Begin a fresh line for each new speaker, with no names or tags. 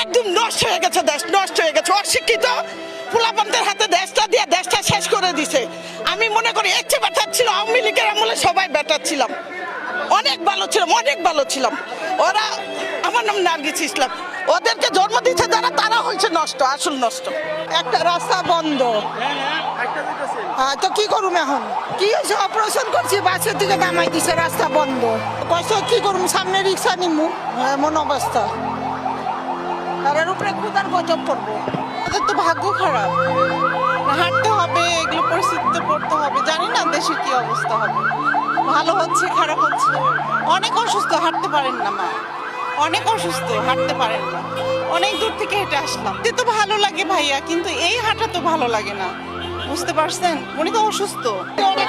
একদম নষ্ট হয়ে গেছে, দেশ নষ্ট হয়ে গেছে। অশিক্ষিত পোলাপানদের হাতে দেশটা দিয়ে দেশটা শেষ করে দিছে। আমি মনে করি এর চেয়ে বেটার ছিল আওয়ামী লীগের আমলে, সবাই বেটার ছিলাম, অনেক ভালো ছিলাম, অনেক ভালো ছিলাম। ওরা, আমার নাম নার্গিস ইসলাম, ওদেরকে জন্ম দিচ্ছে যারা, তারা হয়েছে নষ্ট, আসল নষ্ট।
একটা রাস্তা বন্ধ, তো কি করুম এখন? কি হয়েছে? অপারেশন করছি, বাসের দিকে নামাই দিছে, রাস্তা বন্ধ। কষ্ট কি করুম, সামনে রিক্সা নিমু, এমন অবস্থা। তার উপরে ক্ষুদার গজব পড়বো।
ওদের তো ভাগ্য খারাপ, হাঁটতে হবে, এগুলো পরিস্থিতিতে পড়তে হবে। জানি না দেশের কি অবস্থা হবে, ভালো হচ্ছে খারাপ হচ্ছে। অনেক অসুস্থ, হাঁটতে পারেন না মা, অনেক অসুস্থ, হাঁটতে পারেন না। অনেক দূর থেকে হেঁটে আসলাম। এতে তো ভালো লাগে ভাইয়া, কিন্তু এই হাঁটা তো ভালো লাগে না, বুঝতে পারছেন? উনি তো অসুস্থ।
অনেক